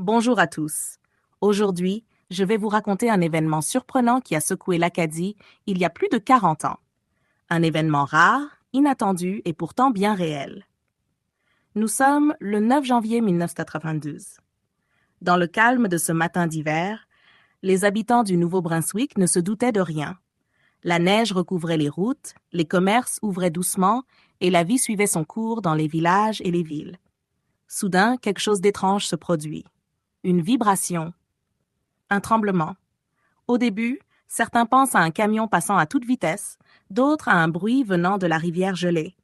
Bonjour à tous. Aujourd'hui, je vais vous raconter un événement surprenant qui a secoué l'Acadie il y a plus de 40 ans. Un événement rare, inattendu et pourtant bien réel. Nous sommes le 9 janvier 1992. Dans le calme de ce matin d'hiver, les habitants du Nouveau-Brunswick ne se doutaient de rien. La neige recouvrait les routes, les commerces ouvraient doucement et la vie suivait son cours dans les villages et les villes. Soudain, quelque chose d'étrange se produit. Une vibration. Un tremblement. Au début, certains pensent à un camion passant à toute vitesse, d'autres à un bruit venant de la rivière gelée.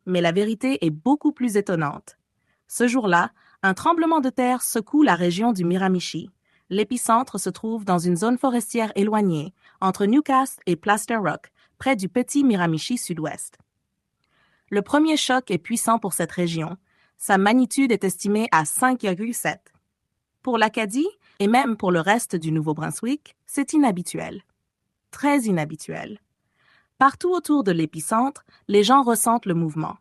Mais la vérité est beaucoup plus étonnante. Ce jour-là, un tremblement de terre secoue la région du Miramichi. L'épicentre se trouve dans une zone forestière éloignée, entre Newcastle et Plaster Rock, près du petit Miramichi sud-ouest. Le premier choc est puissant pour cette région. Sa magnitude est estimée à 5,7. Pour l'Acadie, et même pour le reste du Nouveau-Brunswick, c'est inhabituel. Très inhabituel. Partout autour de l'épicentre, les gens ressentent le mouvement.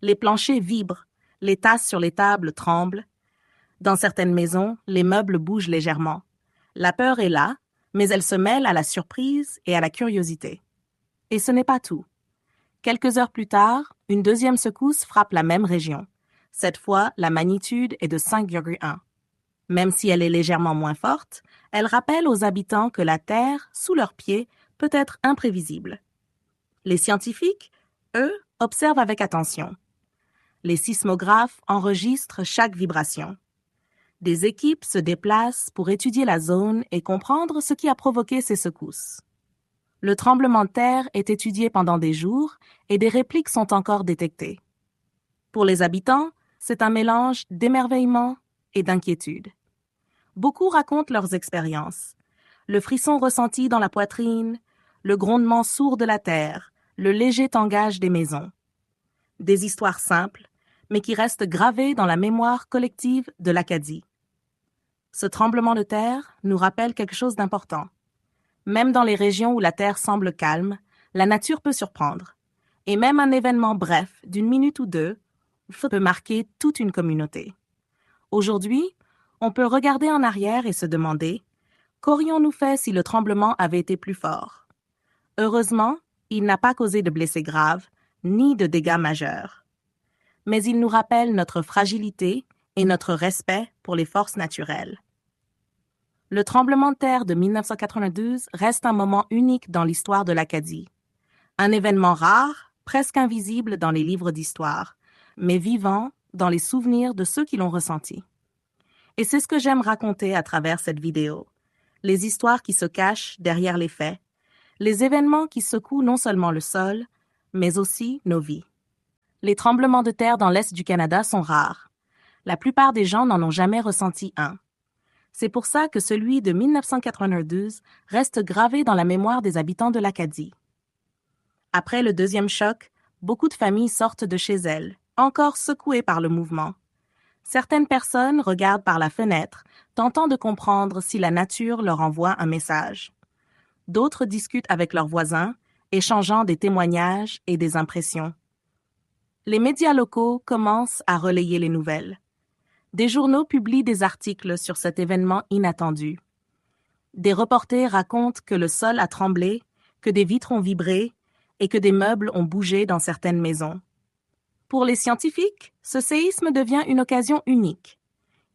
Les planchers vibrent, les tasses sur les tables tremblent. Dans certaines maisons, les meubles bougent légèrement. La peur est là, mais elle se mêle à la surprise et à la curiosité. Et ce n'est pas tout. Quelques heures plus tard, une deuxième secousse frappe la même région. Cette fois, la magnitude est de 5,1. Même si elle est légèrement moins forte, elle rappelle aux habitants que la Terre, sous leurs pieds, peut être imprévisible. Les scientifiques, eux, observent avec attention. Les sismographes enregistrent chaque vibration. Des équipes se déplacent pour étudier la zone et comprendre ce qui a provoqué ces secousses. Le tremblement de terre est étudié pendant des jours et des répliques sont encore détectées. Pour les habitants, c'est un mélange d'émerveillement et d'inquiétude. Beaucoup racontent leurs expériences. Le frisson ressenti dans la poitrine, le grondement sourd de la terre, le léger tangage des maisons. Des histoires simples, mais qui restent gravées dans la mémoire collective de l'Acadie. Ce tremblement de terre nous rappelle quelque chose d'important. Même dans les régions où la terre semble calme, la nature peut surprendre. Et même un événement bref, d'une minute ou deux, peut marquer toute une communauté. Aujourd'hui, on peut regarder en arrière et se demander « Qu'aurions-nous fait si le tremblement avait été plus fort ?» Heureusement, il n'a pas causé de blessés graves, ni de dégâts majeurs. Mais il nous rappelle notre fragilité et notre respect pour les forces naturelles. Le tremblement de terre de 1992 reste un moment unique dans l'histoire de l'Acadie. Un événement rare, presque invisible dans les livres d'histoire, mais vivant dans les souvenirs de ceux qui l'ont ressenti. Et c'est ce que j'aime raconter à travers cette vidéo. Les histoires qui se cachent derrière les faits, les événements qui secouent non seulement le sol, mais aussi nos vies. Les tremblements de terre dans l'Est du Canada sont rares. La plupart des gens n'en ont jamais ressenti un. C'est pour ça que celui de 1992 reste gravé dans la mémoire des habitants de l'Acadie. Après le deuxième choc, beaucoup de familles sortent de chez elles, encore secouées par le mouvement. Certaines personnes regardent par la fenêtre, tentant de comprendre si la nature leur envoie un message. D'autres discutent avec leurs voisins, échangeant des témoignages et des impressions. Les médias locaux commencent à relayer les nouvelles. Des journaux publient des articles sur cet événement inattendu. Des reporters racontent que le sol a tremblé, que des vitres ont vibré et que des meubles ont bougé dans certaines maisons. Pour les scientifiques, ce séisme devient une occasion unique.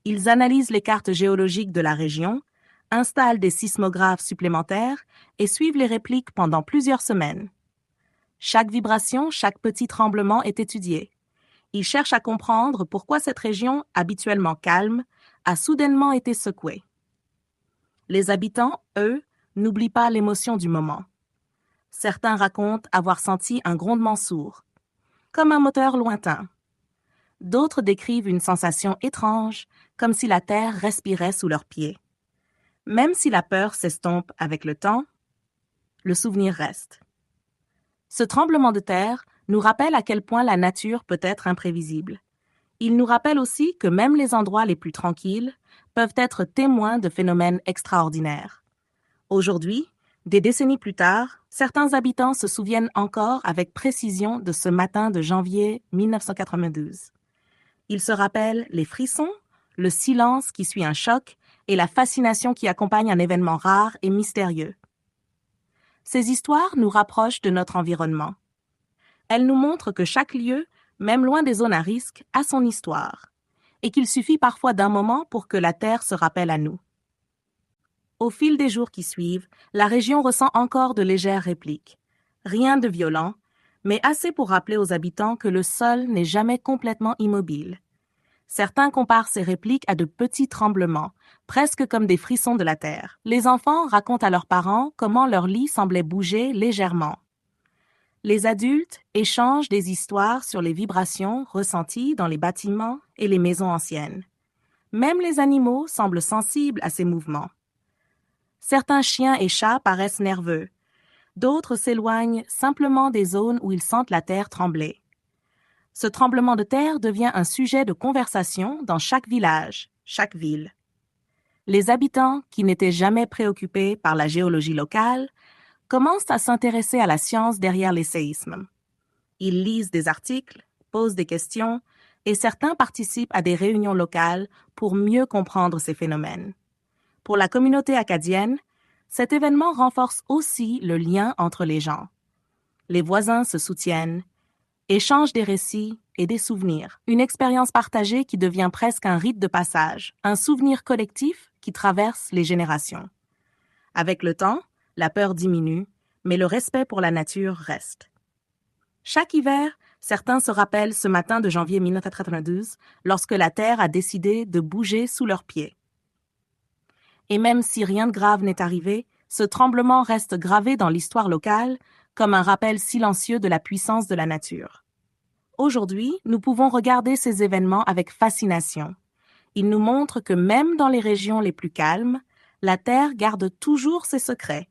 Ils analysent les cartes géologiques de la région, installent des sismographes supplémentaires et suivent les répliques pendant plusieurs semaines. Chaque vibration, chaque petit tremblement est étudié. Ils cherchent à comprendre pourquoi cette région, habituellement calme, a soudainement été secouée. Les habitants, eux, n'oublient pas l'émotion du moment. Certains racontent avoir senti un grondement sourd, comme un moteur lointain. D'autres décrivent une sensation étrange, comme si la terre respirait sous leurs pieds. Même si la peur s'estompe avec le temps, le souvenir reste. Ce tremblement de terre nous rappelle à quel point la nature peut être imprévisible. Il nous rappelle aussi que même les endroits les plus tranquilles peuvent être témoins de phénomènes extraordinaires. Aujourd'hui, des décennies plus tard, certains habitants se souviennent encore avec précision de ce matin de janvier 1992. Ils se rappellent les frissons, le silence qui suit un choc et la fascination qui accompagne un événement rare et mystérieux. Ces histoires nous rapprochent de notre environnement. Elles nous montrent que chaque lieu, même loin des zones à risque, a son histoire, et qu'il suffit parfois d'un moment pour que la Terre se rappelle à nous. Au fil des jours qui suivent, la région ressent encore de légères répliques. Rien de violent, mais assez pour rappeler aux habitants que le sol n'est jamais complètement immobile. Certains comparent ces répliques à de petits tremblements, presque comme des frissons de la terre. Les enfants racontent à leurs parents comment leur lit semblait bouger légèrement. Les adultes échangent des histoires sur les vibrations ressenties dans les bâtiments et les maisons anciennes. Même les animaux semblent sensibles à ces mouvements. Certains chiens et chats paraissent nerveux. D'autres s'éloignent simplement des zones où ils sentent la terre trembler. Ce tremblement de terre devient un sujet de conversation dans chaque village, chaque ville. Les habitants, qui n'étaient jamais préoccupés par la géologie locale, commencent à s'intéresser à la science derrière les séismes. Ils lisent des articles, posent des questions, et certains participent à des réunions locales pour mieux comprendre ces phénomènes. Pour la communauté acadienne, cet événement renforce aussi le lien entre les gens. Les voisins se soutiennent, échangent des récits et des souvenirs, une expérience partagée qui devient presque un rite de passage, un souvenir collectif qui traverse les générations. Avec le temps, la peur diminue, mais le respect pour la nature reste. Chaque hiver, certains se rappellent ce matin de janvier 1992, lorsque la Terre a décidé de bouger sous leurs pieds. Et même si rien de grave n'est arrivé, ce tremblement reste gravé dans l'histoire locale comme un rappel silencieux de la puissance de la nature. Aujourd'hui, nous pouvons regarder ces événements avec fascination. Ils nous montrent que même dans les régions les plus calmes, la Terre garde toujours ses secrets,